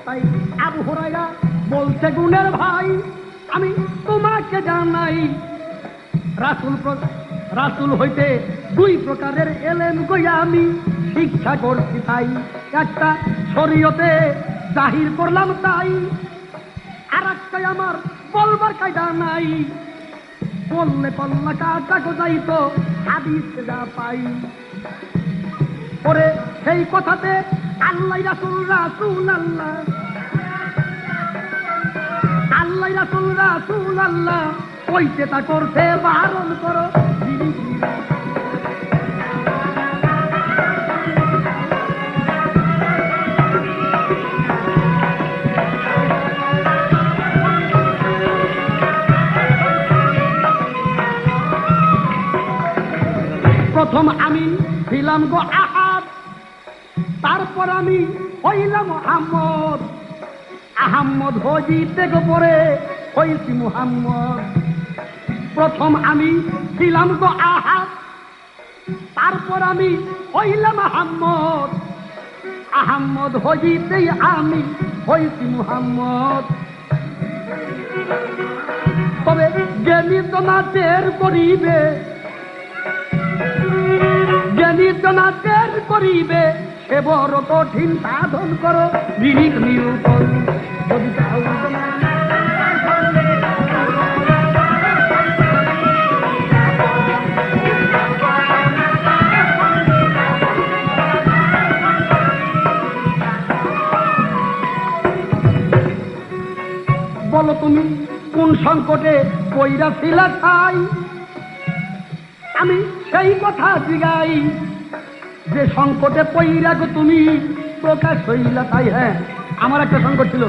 তাই আবু হুরায়রা বলছে, গুণের ভাই আমি তোমাকে জানাই, রাসূল হইতে দুই প্রকারের এলেম কইয়া আমি শিক্ষা করছি তাই। একটা শরীয়তে জাহির করলাম তাই, আর একটাই আমার বলবার কায়দা নাই, বললে কল্লা কাটা গোজাইতো হাদিসে যা পাই। ওরে সেই কথাতে আল্লাহ রাসূল রাসূল আল্লাহ, আল্লাহ রাসূল রাসূল আল্লাহ কইতে তা করতে বারণ করো। প্রথম আমি ছিলাম গো আহাদ, তারপর আমি হইলাম আহমদ, আহমদ হইতে গো পরে হইছি মুহাম্মদ। প্রথম আমি ছিলাম গো আহাদ, তারপর আমি হইলাম আহমদ, আহমদ হইতেই আমি হইছি মুহাম্মদ। তবে জ্ঞানী তো না টের করিবে, জ্ঞানী তো না টের করিবে, সে বড় কঠিন সাধন করো নিরিখ নিরূপণ। যদি বলো তুমি কোন সংকটে কইরা ছিলা ঠাই, আমি সেই কথা জিগাই, যে সংকটে পইরা গো তুমি প্রকাশ হইলা তাই। হ্যাঁ, আমার একটা সংকট ছিল,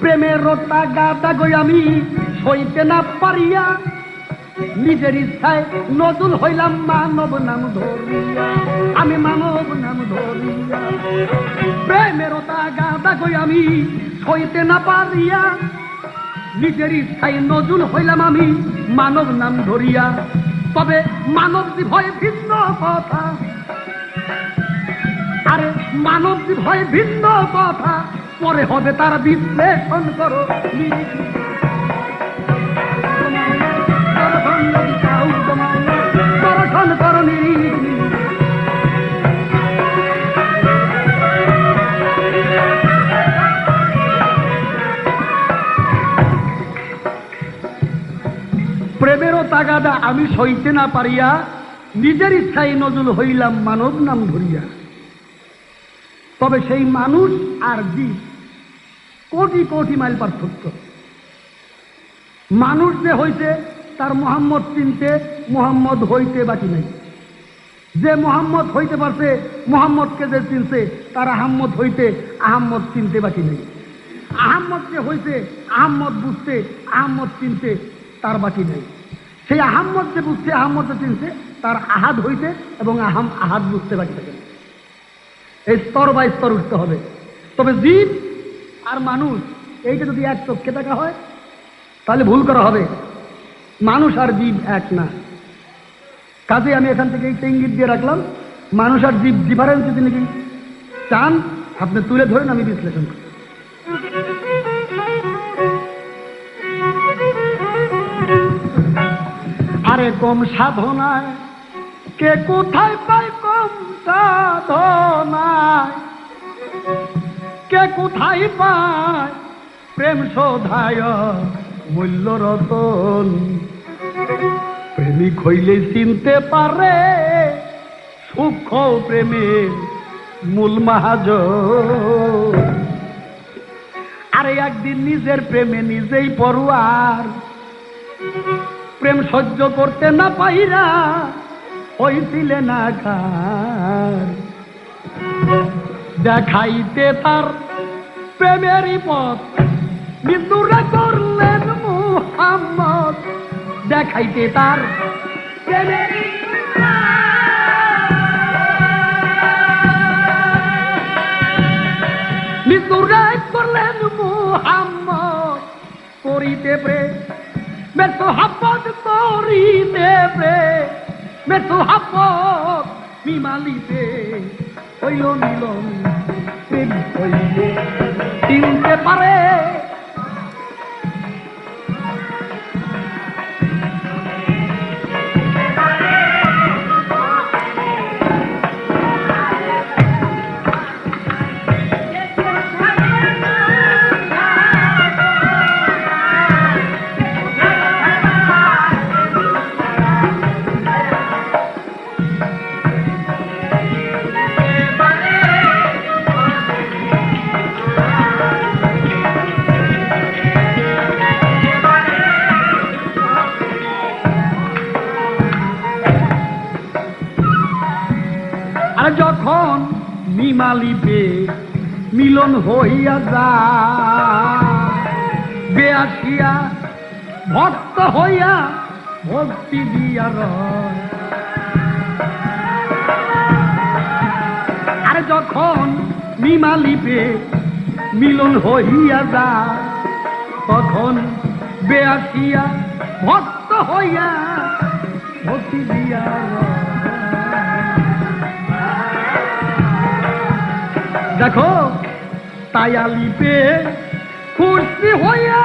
প্রেমের রোটা গাটা গই আমি সইতে না পারিয়া, নিজের ইচ্ছায় নজুল হইলাম মানব নাম ধরিয়া, আমি মানব নাম ধরিয়া। প্রেমের রোটা গাটা গই আমি সইতে না পারিয়া, নিজের ইচ্ছায় নজুল হইলাম আমি মানব নাম ধরিয়া। তবে মানব ভয় ভিন্ন কথা, আরে মানব ভয় ভিন্ন কথা, পরে হবে তার বিশ্লেষণ করো। দর্শন করো প্রেমেরও তাগাদা আমি সইতে না পারিয়া, নিজের ইচ্ছায় নজুল হইলাম মানব নাম ধরিয়া। তবে সেই মানুষ আর জীব কোটি কোটি মাইল পার্থক্য। মানুষ যে হইতে তার মুহাম্মদ চিনতে, মুহাম্মদ হইতে বাকি নাই। যে মুহাম্মদ হইতে পারছে, মুহাম্মদকে যে চিনছে, তার আহম্মদ হইতে আহম্মদ চিনতে বাকি নেই। আহম্মদ যে হইতে আহম্মদ বুঝতে, আহম্মদ চিনতে তার বাকি নেই। সেই আহম্মদ যে বুঝতে, আহম্মদ যে চিনতে, তার আহাদ হইতে এবং আহাদ বুঝতে বাকি থাকে। এই স্তর বাই স্তর উঠতে হবে। তবে জীব আর মানুষ এইটা যদি এক চোখে দেখা হয় তাহলে ভুল করা হবে। মানুষ আর জীব এক না। কাজে আমি এখান থেকে এই ইঙ্গিত দিয়ে রাখলাম, মানুষ আর জীব ডিফারেন্স যদি নাকি চান আপনি তুলে ধরেন, আমি বিশ্লেষণ করি। আরে কম সাধনায় কে কোথায় পায়, কম সাধনায় কে কোথায় পায় প্রেম শোধায় মূল্য রতন। প্রেমিক হইলে চিনতে পারে সূক্ষ্ম প্রেমের মূল মাহাজন। আরে একদিন নিজের প্রেমে নিজেই পড়ুয়ার, প্রেম সহ্য করতে না পাইরা হইছিলে না খার। দেখাইতে তার প্রেমেরই পথ মৃত্যুরা করলেন মুহাম্মদ। দেখাইতে তার প্রেমেরই মৃত্যুরা করলেন মুহাম্মদ। করিতে প্রেমের সোহাবত, করিতে প্রেমের সোহাবত, মিমালিতে হইল মিলন প্রেম হইলে চিনতে পারে আর যখন মিমালিবে মিলন হইয়া যা বেআসিয়া ভক্ত হইয়া ভক্তি দিয়া রয় আর যখন মিমালিবে মিলন হইয়া যা তখন বেআসিয়া ভক্ত হইয়া ভক্তি দিয়া রয় দেখো তায়ালিপে খুশি হইয়া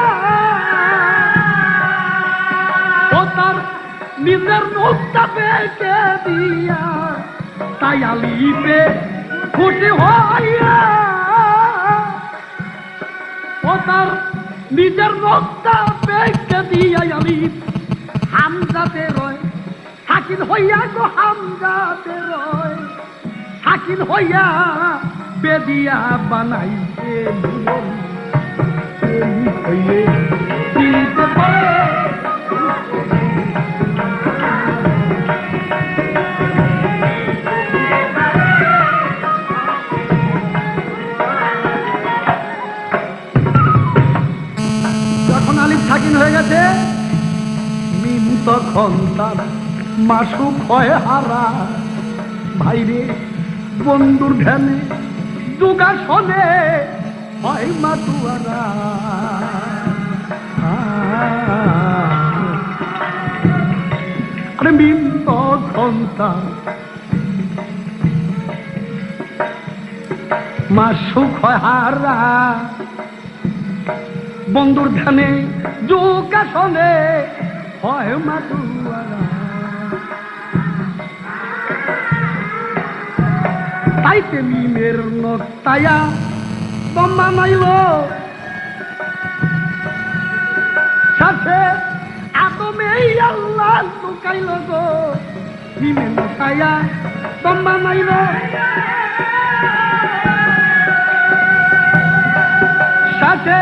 ও তার নিজের মুখটা পেকে দিয়া তায়ালিপে খুশি হইয়া ও তার নিজের মুখটা পেকে দিয়া আলিপ হামজাতে রয় হাকিম হইয়া গো হামজাতে রয় হাকিম হইয়া বেদিয়া বানাইছে হইলে চিনতে পারে যখন আলিফ সাকিন হয়ে গেছে মিম তখন তার মাসুক হয় হারা ভাইরে বন্ধুর ধ্যানে যোগাসনে হয় মাতুয়ারা আরে মিম তখন তার মাসুক হয় হারা বন্ধুর ধ্যানে যোগাসনে হয় মাতুয়ারা তাইতে মিমের নক্তায়া তম্বা নাইল সাথে আদমে আল্লাহ লুকাইল গো মিমের নক্তায়া তম্বা নাইল সাথে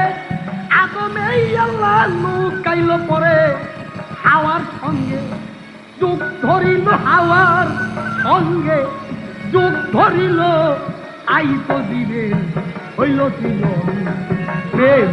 আদমে আল্লাহ লুকাইল পরে হাওয়ার সঙ্গে যোগ ধরিল হাওয়ার সঙ্গে যোগ ধরিল আইত দিবেন হইল ছিল প্রেম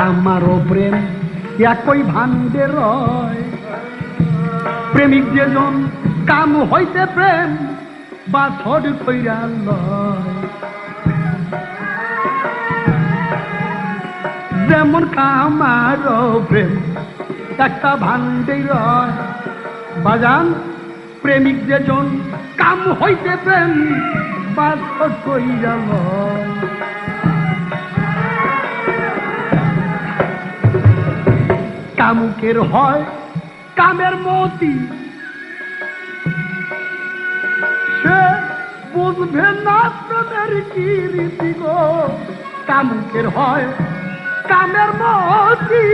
আমারও প্রেম একই ভান্ডে রয় প্রেমিক যেজন কাম হইতে প্রেম বা ছড় কইরা লয় যেমন কামারও প্রেম একটা ভান্ডে রয় বাজান প্রেমিক যেজন কাম হইতে প্রেম বা ছড় কইরা লয় কামুকের হয় কামের মতি সে বুঝবে না প্রেমের কি রীতি গো কামুকের হয় কামের মতি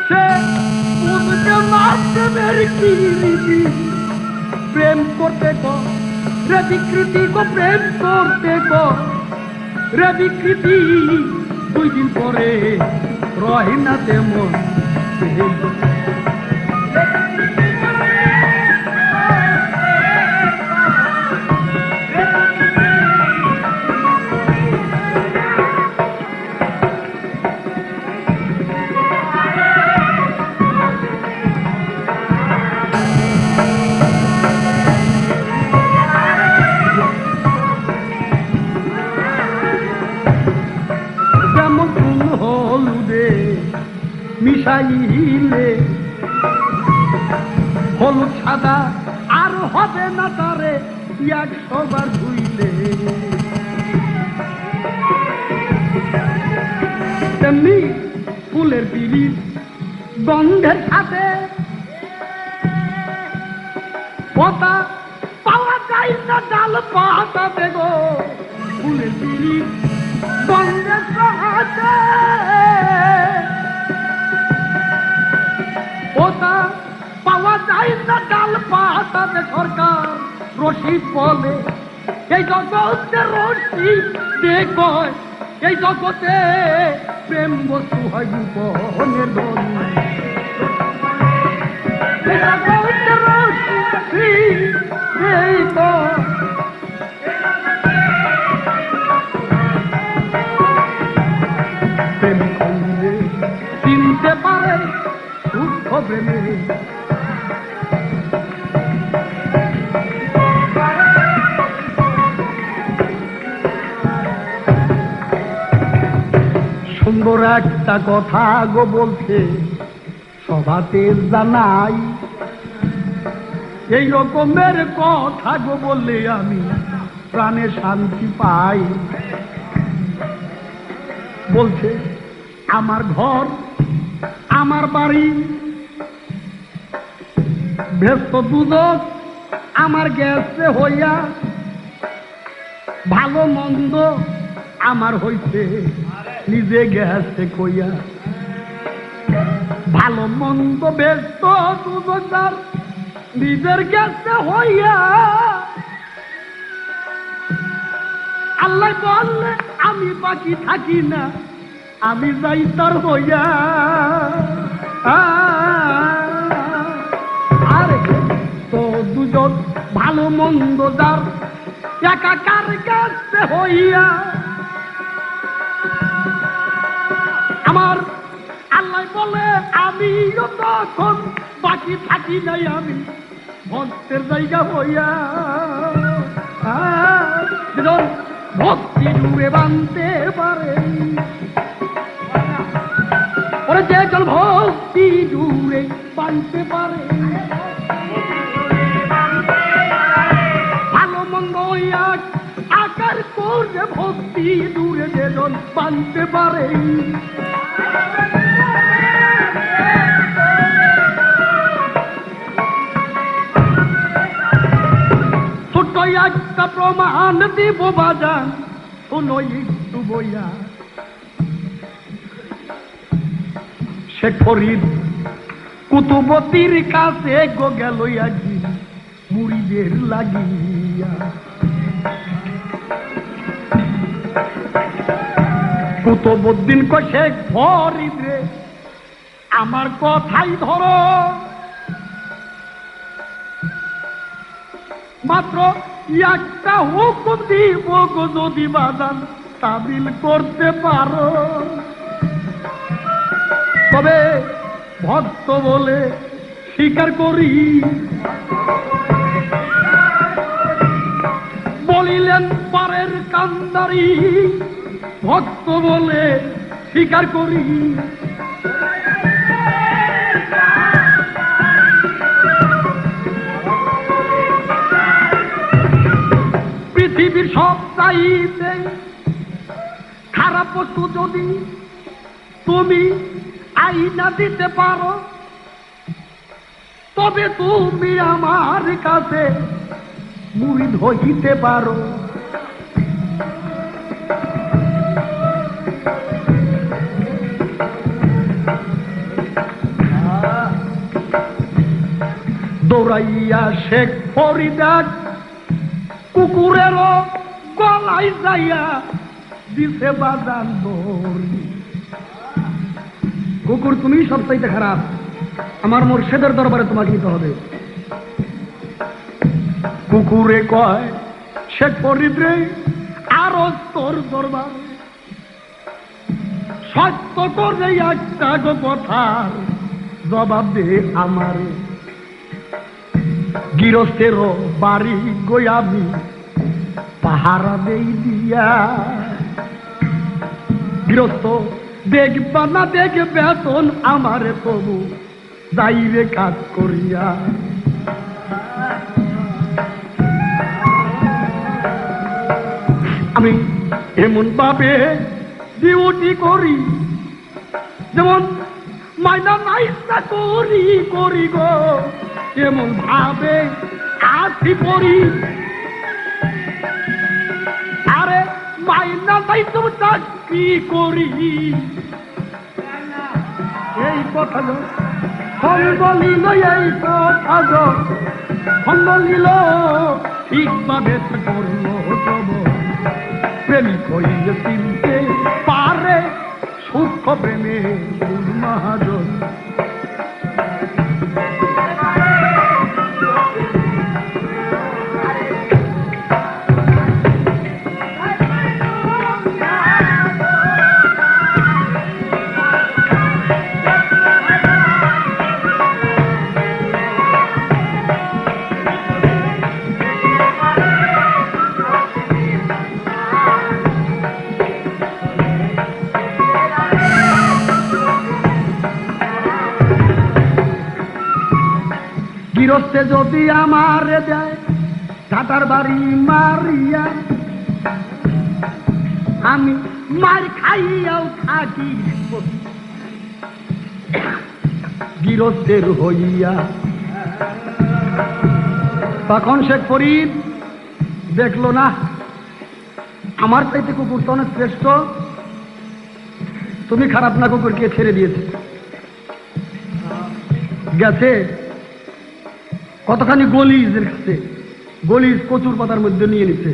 সে বুঝবে না প্রেমের কি রীতি প্রেম করতে গো রে বিকৃতি গো প্রেম করতে গো রে বিকৃতি 2 দিন পরে রহে না তেমন মিশাইলে হলুদ সাদা আর হবে না তারে 100 বার ধুইলে। তেমনি ফুলের পিরিত গন্ধের সাথে পাতা পাওয়া যায় না ডাল পাতাতে গো। ফুলের পিরিত গন্ধের সাথে পাতা পাওয়া যায় না ডাল পাতাতে। সরকার রশি বলে এই জগতে রশি দেখো, এই জগতে প্রেম বস্তু হয় গোপনের ধন। এই জগতে রশি দেখো, প্রেম করলে চিনতে পারে সূক্ষ্ম প্রেমে। সুন্দর একটা কথা গো বলছে সভাতে জানাই, এই রকমের কথা গো বললে আমি প্রাণে শান্তি পাই। বলছে আমার ঘর আমার বাড়ি ব্যস্ত দুদক আমার গেছে হইয়া, ভালো মন্দ আমার হইছে নিজে গেছে কইয়া। ভালো মন্দ ব্যস্ত দুদক নিজের গেছে হইয়া। আল্লাহ বললে আমি বাকি থাকি না, আমি যাই তার হইয়া। আরে তো দুজন ভালো মন্দ যার একাকার গেছে হইয়া। আমার আল্লাহ বলে আমিও তখন বাকি থাকি নাই, আমি ভক্তের জায়গা হইয়া। ভক্তি ডুবে বানতে পারে ওরে, যে চল ভক্তি ডুবে বানতে পারে। ভালো মন্দ আকার করে ভক্তি দূরে যে জন বানতে পারে। ছোট্ট একটা প্রমাণ দিব বাজান, শোনো একটু বইয়া। শেখ ফরিদ কুতুবতীর কাছে গো গেল একদিন মুড়িদের লাগিয়া। কুতুবউদ্দিন কয় শেখ ফরিদ রে আমার কথাই ধরো, মাত্র একটা হুকুম দিব গো যদি বাজান তাবিল করতে পারো। তবে ভক্ত বলে স্বীকার করি, বলিলেন পারের কান্দারি। ভক্ত বলে স্বীকার করি, পৃথিবীর সব চাইতে খারাপ বস্তু যদি তুমি আইনা দিতে পারো, তবে তুমি আমার কাছে মুরিদ হইতে পারো। দৌড়াইয়া শেখ ফরিদ কুকুরেরও গলায় যাইয়া দিছে বাজান দড়ি। কুকুর তুমি সবচাইতে খারাপ, আমার মুর্শিদের দরবারে তোমাকে নিতে হবে। কুকুরে কয় শেখ ফরিদ রে আরো তোর দরবার সত্য করে একটা কথার জবাব দে আমারে। গৃহস্থের বাড়ি গই আমি পাহারা দেই দিয়া। গৃহস্থ দেখবা না দেখে বেতন আমার প্রভু যাইরে কাজ করিয়া। আমি এমন ভাবে ডিউটি করি যেমন মাইনা নাইসা করি করি গো, এমন ভাবে আসি পড়ি। আরে মাইনা তাই তো চাকরি করি, এই কথা সঙ্গ নিল, এই কথা সঙ্গ নিল ঠিকভাবে করল তব প্রেমিক হইলে চিনতে পারে সূক্ষ্ম প্রেমে মহাজন। গৃহস্থে যদি আমার দেয় ঝাঁটার বাড়ি মারিয়া, আমি মার খাইয়াও থাকি গৃহস্থের হইয়া। তখন শেখ ফরিদ দেখলো না আমার চাইতে কুকুর তো অনেক শ্রেষ্ঠ, তুমি খারাপ না কুকুরকে ছেড়ে দিয়েছে, গেছে কতখানি গলিজের কাছে, গলিজ কচুর পাতার মধ্যে নিয়ে নিচ্ছে,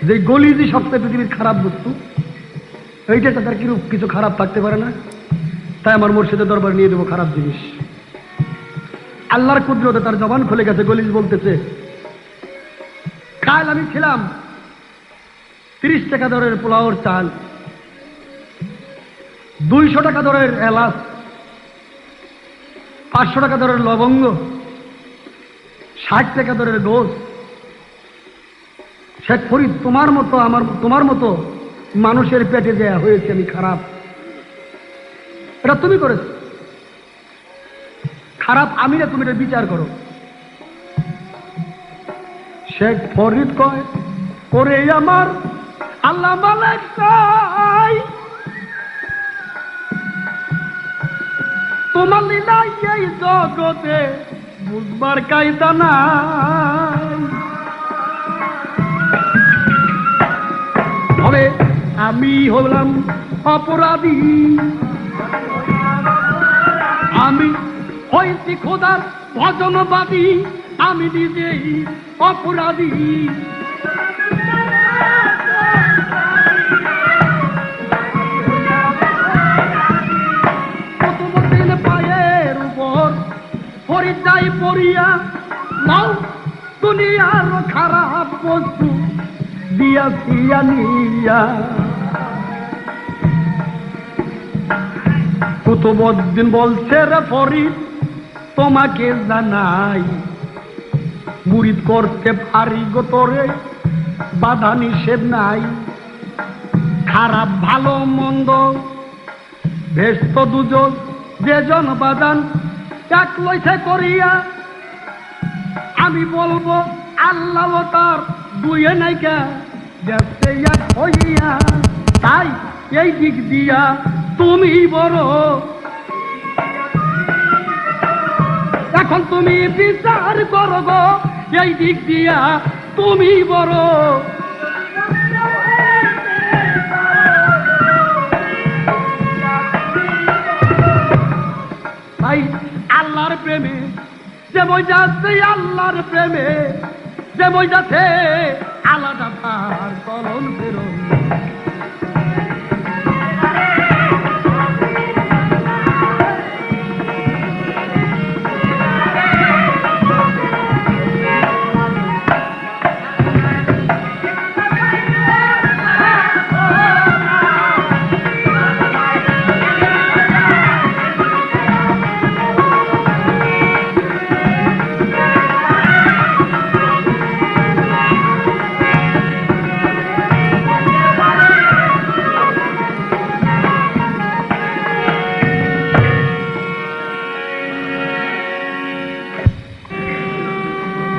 যে গলিজই সবচেয়ে পৃথিবীর খারাপ বস্তু, এইটা তাদের কিছু খারাপ থাকতে পারে না, তাই আমার মুর্শিদের দরবার নিয়ে দেবো খারাপ জিনিস। আল্লাহর কুদরতে তার জবান খুলে গেছে, গলিজ বলতেছে কাল আমি ছিলাম 30 টাকা দরের পোলাওর চাল, 200 টাকা দরের এলাচ, 500 টাকা দরের লবঙ্গ, 60 টাকা দরের গোস। শেখ ফরিদ তোমার মতো মানুষের পেটে দেয়া হয়েছে আমি খারাপ, এটা তুমি করেছো, খারাপ আমি না, তুমি এটা বিচার করো। শেখ ফরিদ কয় করে আমার আল্লাহ মালিক চাই, তোমার লীলাই এই জগতে বুঝবার কায়দা নাই। তবে আমি হলাম অপরাধী, আমি হয়েছি খোদার ভজনবাদী, আমি নিজেই অপরাধী। পায়ের উপর ফরিদ যাই পড়িয়া, নাও দুনিয়ার খারাপ বস্তু দিয়াছি আনিয়া। কুতুবউদ্দিন বলছে রে ফরিদ তোমাকে জানাই, মুরিদ করতে পারি গো তোরে বাধা নিষেধ নাই, খারাপ ভালো মন্দ ভেস্ত দুজন যেজন বাদান এক লইছে করিয়া। আমি বলবো আল্লাহ তার দুয়ে নাইকা গেছে এক হইয়া, তাই এই দিক দিয়া তুমি বড়, এখন তুমি বিচার করো গো, এই দিক দিয়া তুমি বড়। ভাই আল্লাহর প্রেমে যে বই যাচ্ছে, আল্লাহর প্রেমে যে বই যাচ্ছে, আলাদা তার চলন ফেরন।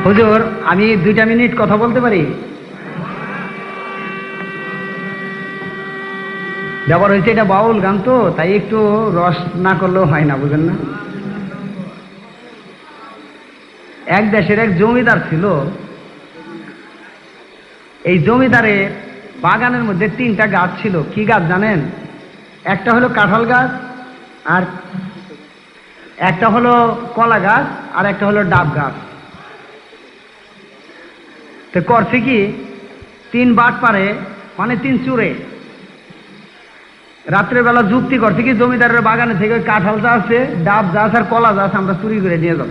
হুজুর আমি 2 মিনিট কথা বলতে পারি? ব্যাপার হয়েছে এটা বাউল গান তো, তাই একটু রস না করলেও হয় না, বুঝেন না? এক দেশের এক জমিদার ছিল। এই জমিদারের বাগানের মধ্যে 3টা গাছ ছিল। কি গাছ জানেন? একটা হলো কাঁঠাল গাছ, আর একটা হলো কলা গাছ, আর একটা হলো ডাব গাছ। তো করছে কি, 3 বাট পারে মানে 3 চুরে রাত্রেবেলা যুক্তি করছে কি, জমিদারের বাগানে থেকে ওই কাঁঠাল যা আছে, ডাব গাছ আর কলা গাছ আমরা চুরি করে নিয়ে যাব।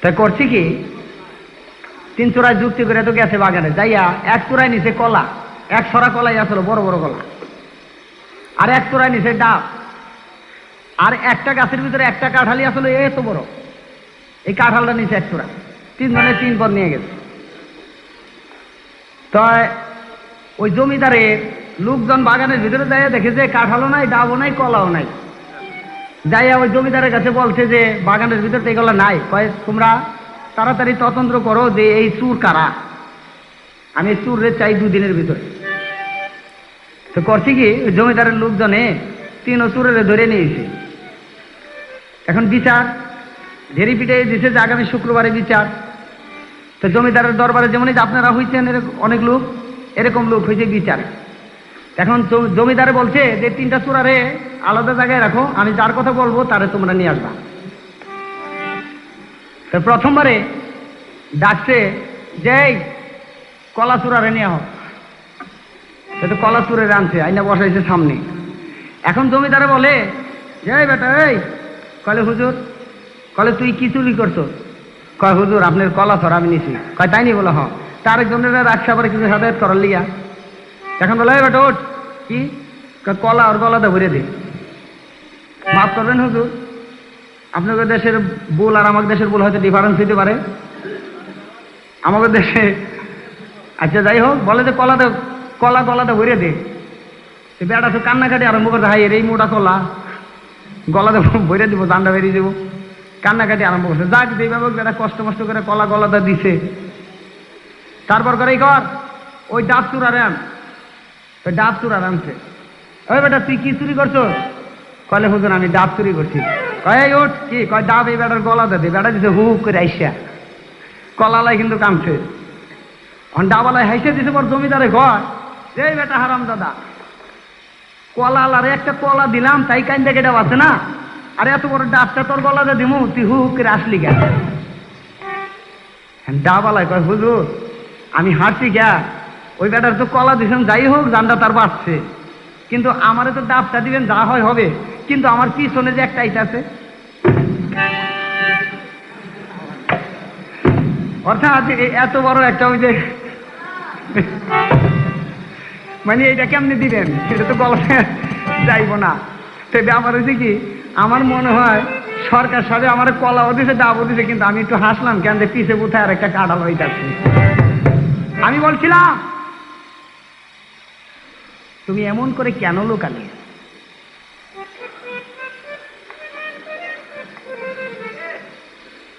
তাই করছি কি, 3 চূড়ায় যুক্তি করে তো গেছে বাগানে, যাইয়া 1 চূড়ায় নিচে কলা, 1 ছড়া কলাই আসলো, বড় বড় কলা, আর 1 চূড়ায় নিচে ডাব, আর একটা গাছের ভিতরে একটা কাঁঠালি আসলো এত বড়। এই কাঁঠালটা নিচে 1 চূড়া, 3 জনে 3 পদ নিয়ে গেছে। তো ওই জমিদারের লোকজন বাগানের ভিতরে যাইয়া দেখে যে কাঁঠালও নাই, ডাবও নাই, কলাও নাই। যাইয়া ওই জমিদারের কাছে বলছে যে বাগানের ভিতরে এগুলো নাই। কয় তোমরা তাড়াতাড়ি তদন্ত করো যে এই চুর কারা, আমি চুরে চাই 2 দিনের ভিতরে। তো করছি কি, জমিদারের লোকজনে 3 চুরের ধরে নিয়েছে। এখন বিচার ঢেরি পিঠে দিছে যে আগামী শুক্রবারে বিচার। তো জমিদারের দরবারে যেমনই আপনারা হইছেন অনেক লোক, এরকম লোক হয়েছে বিচারে। এখন জমিদারে বলছে যে 3টা চূড়ারে আলাদা জায়গায় রাখো, আমি যার কথা বলবো তারে তোমরা নিয়ে আসবা। তো প্রথমবারে ডাকছে যে কলা চূড়ারে নিয়ে হোক, তো কলা চূড়ে আনছে, আইনা বসাইছে সামনে। এখন জমিদারে বলে যে বেটা এই, কলে হুজুর, কলে তুই কি চুরি করছো? কয় হুজুর আপনার কলা ছড়া আমি নিছি। কয় তাই নি? বলো হ্যাঁ। তার একজনের রাখছে আবার কিছু সাদায়ত করার লিয়া। এখন বলে বেটা ওঠ, কি কলা আর গলাতে ভরে দে। মাফ করবেন হুজুর, আপনাদের দেশের ভুল আর আমাদের দেশের ভুল হয়তো ডিফারেন্স হইতে পারে। আমাদের দেশে আচ্ছা যাই হোক, বলে যে কলা গলাতে ভরে দে। বেটা তো কান্নাকাটি আরম্ভ করতে, হাই এই মোটা কলা গলাতে ভরে দিব, জানটা বেরিয়ে দেবো। কান্নাকাটি আরম্ভ করছে। যাক যেভাবে বেটা কষ্ট মষ্ট করে কলা গলাতে দিছে। তারপর করে কর ওই ডাব চূড়ারে আন। ওই ডাব চূড়ার আনছে। ওই বেটা তুই কি চুরি করছো? কলে হুজুর আমি ডাব চুরি করছি। কয় ওঠ, কি কয় ডাব এই বেটার গলাতে দে। বেটা দিছে হুক করে আইসা, কলালাই কিন্তু কামছে। ডাবালাই হাইসে দিছে। পর জমিদারে কয় এই বেটা হারাম দাদা, কলালারে একটা কলা দিলাম তাই কাইন্দা কেটে আছে না, আর এত বড় ডাবটা তোর গলাতে দিমু, তুই হুক করে আসলি কেন? ডাবালাই কয় হুজুর আমি হাঁটছি গা, ওই বেটার তো কলা দিছেন, যাই হোক জানটা তার বাঁচছে, কিন্তু আমারে তো ডাবটা দিবেন, যা হয় হবে, কিন্তু আমার পিছনে যে একটা ইট আছে। অর্থাৎ এত বড় একটা ওই যে মানে এইটা কেমনি দিবেন, সেটা তো গলাতে যাইব না। তো ব্যাপার হয়েছে কি, আমার মনে হয় সরকার সাথে আমার কলাও দিছে, ডাবও দিছে, কিন্তু আমি একটু হাসলাম কেন, যে পিছে কোথায় আর একটা কাঁঠাল হইতাছে। আমি বলছিলাম তুমি এমন করে কেন লুকালে?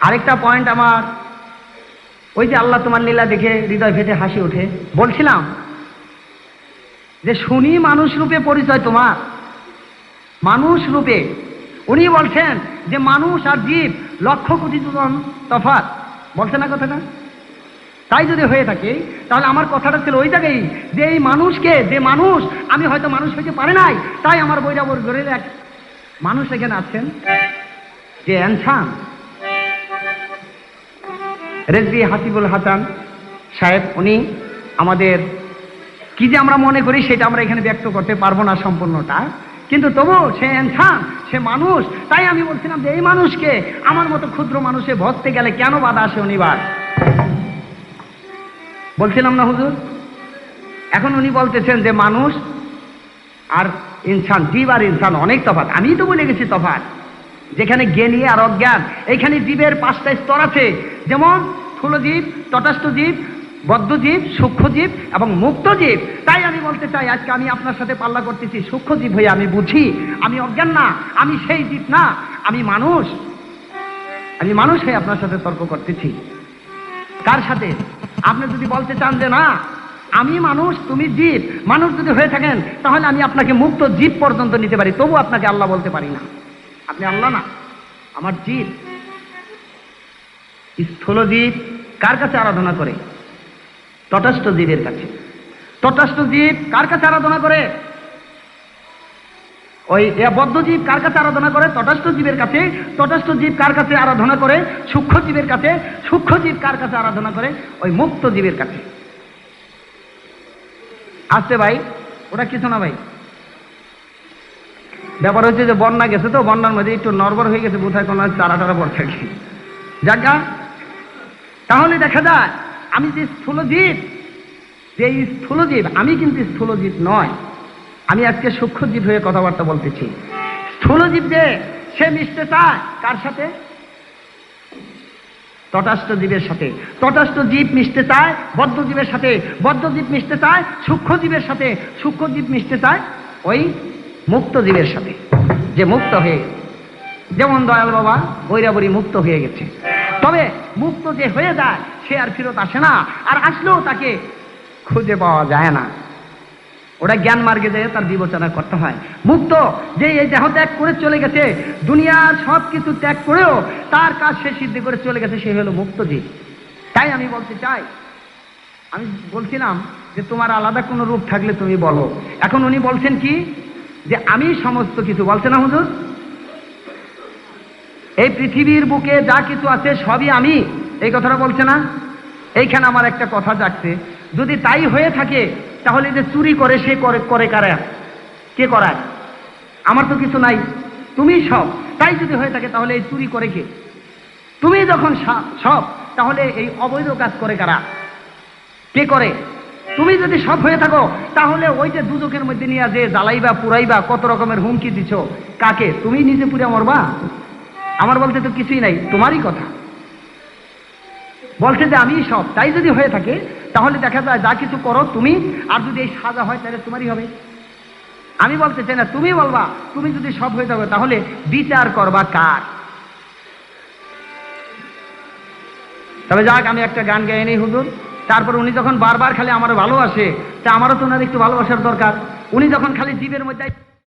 আরেকটা পয়েন্ট আমার, ওই যে আল্লাহ তোমার লীলা দেখে হৃদয় ফেটে হাসি ওঠে, বলছিলাম যে শুনি মানুষ রূপে পরিচয় তোমার, মানুষ রূপে। উনি বলছেন যে মানুষ আর জীব 1,00,000 কোটি জন তফাৎ, বলছে না কথাটা? তাই যদি হয়ে থাকে তাহলে আমার কথাটা ছিল ওই জায়গায় যে এই মানুষকে, যে মানুষ আমি হয়তো মানুষ হইতে পারে নাই, তাই আমার বইটা ধরে এক মানুষ এখানে আছেন যে ইনসান। রেজভি হাসিবুল হাসান সাহেব, উনি আমাদের কি যে আমরা মনে করি সেটা আমরা এখানে ব্যক্ত করতে পারবো না সম্পূর্ণটা, কিন্তু তবু সে ইনসান, সে মানুষ। তাই আমি বলছিলাম যে এই মানুষকে আমার মতো ক্ষুদ্র মানুষে ভজতে গেলে কেন বাধা আসে অনিবার, বলছিলাম না হুজুর? এখন উনি বলতেছেন যে মানুষ আর ইনসান, জীব আর ইনসান অনেক তফাৎ। আমি তো বলে গেছি তফাৎ, যেখানে জ্ঞানী আর অজ্ঞান, এইখানে জীবের 5টা স্তর আছে, যেমন স্থূল জীব, তটাস্থ জীব, বদ্ধজীব, সূক্ষ্মজীব এবং মুক্তজীব। তাই আমি বলতে চাই আজকে আমি আপনার সাথে পাল্লা করতেছি সূক্ষ্মজীব হয়ে। আমি বুঝি, আমি অজ্ঞান না, আমি সেই জীব না, আমি মানুষ। আমি মানুষ হয়ে আপনার সাথে তর্ক করতেছি। কার সাথে? আপনি যদি বলতে চান যে না আমি মানুষ তুমি জীব, মানুষ যদি হয়ে থাকেন তাহলে আমি আপনাকে মুক্ত জীব পর্যন্ত নিতে পারি, তবু আপনাকে আল্লাহ বলতে পারি না। আপনি আল্লাহ না, আমার জীব। স্থূল জীব কার কাছে আরাধনা করে? তটাস্থ জীবের কাছে। তটাস্থ জীব কার কাছে আরাধনা করে? ওই বদ্ধ জীব কার কাছে আরাধনা করে? তটাস্থ জীবের কাছে। তটাস্থ জীব কার কাছে আরাধনা করে? সূক্ষ্ম জীবের কাছে। সূক্ষ্ম জীব কার কাছে আরাধনা করে? ওই মুক্ত জীবের কাছে। আসছে ভাই, ওটা কিছু না ভাই। ব্যাপার হচ্ছে যে বন্যা গেছে, তো বন্যার মধ্যে একটু নড়বড় হয়ে গেছে, বোধহয় কোনো চারা টারা পড়ে থাকে। যাজ্ঞা, তাহলে দেখা যায় আমি যে স্থূল জীব, যে স্থূল জীব, আমি কিন্তু স্থূল জীব নয়। আমি আজকে সূক্ষ্ম জীব হয়ে কথাবার্তা বলতেছি। স্থূল জীব যে সে মিশতে চায় কার সাথে? তটাস্থ জীবের সাথে। তটাস্থ জীব মিশতে চায় বদ্ধ জীবের সাথে। বদ্ধ জীব মিশতে চায় সূক্ষ্ম জীবের সাথে। সূক্ষ্ম জীব মিশতে চায় ওই মুক্ত জীবের সাথে, যে মুক্ত হয়ে গেছে। যেমন দয়াল বাবা বৈরাবরী মুক্ত হয়ে গেছে। তবে মুক্ত যে হয়ে যায় সে আর ফেরত আসে না, আর আসলেও তাকে খুঁজে পাওয়া যায় না। ওটা জ্ঞান মার্গে যেয়ে তার বিবেচনা করতে হয়। মুক্ত যে এই দেহ ত্যাগ করে চলে গেছে, দুনিয়ার সব কিছু ত্যাগ করেও তার কাজ সে সিদ্ধি করে চলে গেছে, সে হলো মুক্ত জীব। তাই আমি বলতে চাই, আমি বলছিলাম যে তোমার আলাদা কোনো রূপ থাকলে তুমি বলো। এখন উনি বলছেন কি যে আমি সমস্ত কিছু, বলছে না হুজুর? এই পৃথিবীর বুকে যা কিছু আছে সবই আমি, এই কথাটা বলছে না? এইখানে আমার একটা কথা জাগছে, যদি তাই হয়ে থাকে তাহলে যে চুরি করে সে করে কারা? কে করায়? আমার তো কিছু নাই, তুমি সব। তাই যদি হয়ে থাকে তাহলে এই চুরি করে কে? তুমি যখন সব, তাহলে এই অবৈধ কাজ করে কারা? কে করে? তুমি যদি সব হয়ে থাকো তাহলে ওই যে দুজকের মধ্যে নিয়ে যে জ্বালাইবা পুরাইবা কত রকমের হুমকি দিছ, কাকে? তুমি নিজে পুরে মরবা? আমার বলতে তো কিছুই নাই, তোমারই কথা। বলছে যে আমি সব, তাই যদি হয়ে থাকে তাহলে দেখা যায় যা কিছু করো তুমি, আর যদি এই সাজা হয় তাহলে তোমারই হবে। আমি বলতে চাই না, তুমি বলবা তুমি যদি সব হয়ে থাকো তাহলে বিচার করবা কার? তবে যাক, আমি একটা গান গাই নেই হুজুর। তারপর উনি যখন বারবার খালি আমার ভালোবাসে, তা আমারও তো ওনার একটু ভালোবাসার দরকার। উনি যখন খালি জীবের মধ্যে